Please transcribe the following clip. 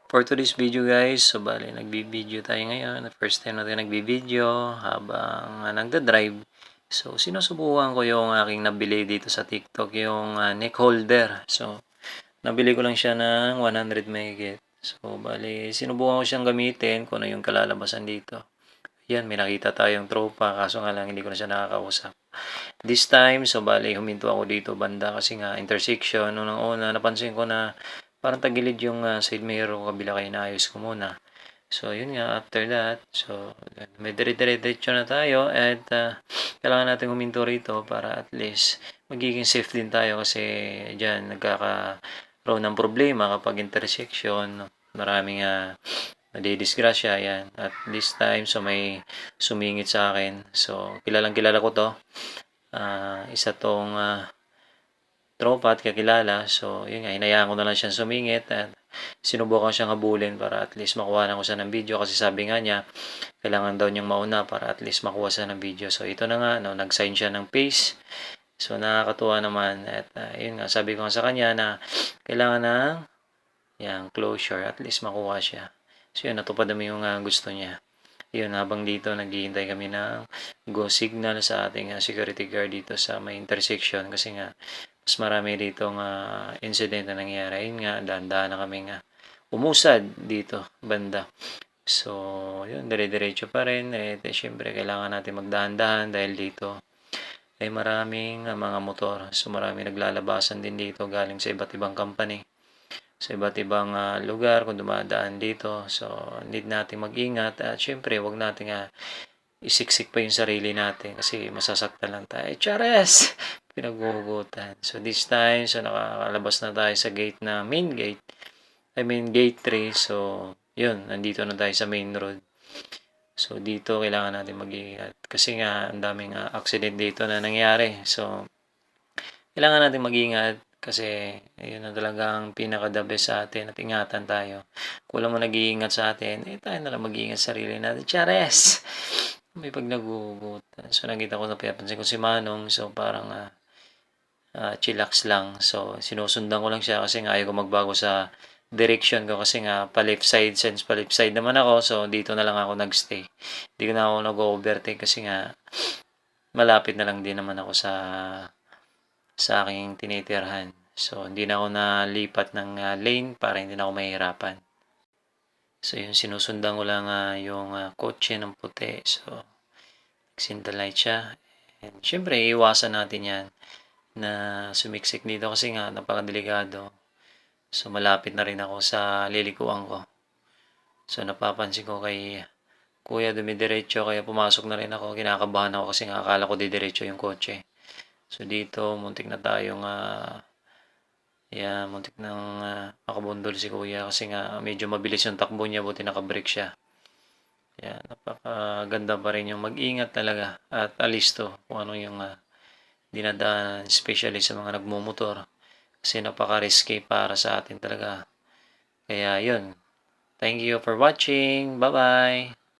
For today's video guys, so bali nagbi-video tayo ngayon. First time natin nagbi-video habang nagda-drive. So sinusubukan ko yung aking nabili dito sa TikTok, yung neck holder. So nabili ko lang siya ng 100 megabit. So bali sinubukan ko siyang gamitin kung ano yung kalalabasan dito. Yan, may nakita tayong tropa kaso nga lang hindi ko na siya nakakausap. This time, so bali huminto ako dito banda kasi nga intersection. Unang-una napansin ko na parang tagilid yung side mirror ko kabila kaya naayos ko muna. So yun nga, after that, so may dire-diretso na tayo at kailangan natin huminto rito para at least magiging safe din tayo kasi dyan nagkakaroon ng problema kapag intersection. Maraming nadidisgrasya yan. At this time, so may sumingit sa akin. So kilalang kilala ko to. Isa tong tropa at kakilala. So, yun nga, hinayaan ko na lang siyang sumingit at sinubukan siyang habulin para at least makuha na ko siya ng video kasi sabi nga niya, kailangan daw niyang mauna para at least makuha siya ng video. So, ito na nga, no, nag-sign siya ng face. So, nakakatuwa naman at yun nga, sabi ko nga sa kanya na kailangan ng yung closure at least makuha siya. So, yun, natupad naman yung gusto niya. Yun, habang dito naghihintay kami ng go signal sa ating security guard dito sa may intersection kasi nga mas marami dito incident na nangyari. Yun nga, dahan-dahan na kami umusad dito banda. So, yun, dire-diretso pa rin. Siyempre, kailangan natin magdahan-dahan dahil dito ay maraming mga motor. So, marami naglalabasan din dito galing sa iba't ibang company. Sa iba't ibang lugar kung dumadaan dito. So, need natin mag-ingat. At siyempre, wag natin isiksik pa yung sarili natin kasi masasaktan lang tayo. Chares! Pinaghuhugutan. So, this time, so nakakalabas na tayo sa gate na main gate. I mean, gate 3. So, yun, nandito na tayo sa main road. So, dito kailangan natin mag-iingat. Kasi nga, ang daming accident dito na nangyari. So, kailangan natin mag-iingat kasi yun na talagang pinaka-the best sa atin at ingatan tayo. Kung alam mo nag-iingat sa atin, tayo na lang mag-iingat sa sarili natin. Chares! May pag nagugutan. So, nakita ko na pinapansin ko si Manong. So, parang chillax lang. So, sinusundan ko lang siya kasi nga ayaw ko magbago sa direction ko kasi nga pa-left side, since pa-left side naman ako. So, dito na lang ako nagstay. Hindi ko na ako nag-overtake kasi nga malapit na lang din naman ako sa aking tinitirhan. So, hindi na ako nalipat ng lane para hindi na ako mahirapan. So, yun, sinusundan ko lang yung kotse ng puti. So, nagsintal light siya. And, syempre, iwasan natin yan na sumiksik dito kasi nga napakadelikado. So, malapit na rin ako sa lilikuan ko. So, napapansin ko kay kuya dumidiretso kaya pumasok na rin ako. Kinakabahan ako kasi nga akala ko didiretso yung kotse. So, dito muntik na tayong muntik nang makabundol si kuya kasi nga medyo mabilis yung takbo niya buti nakabrake siya. Napakaganda pa rin yung mag-ingat talaga at alisto kung ano yung dinadaanan, especially sa mga nagmumotor. Kasi napaka-risky para sa atin talaga. Kaya yun. Thank you for watching. Bye-bye!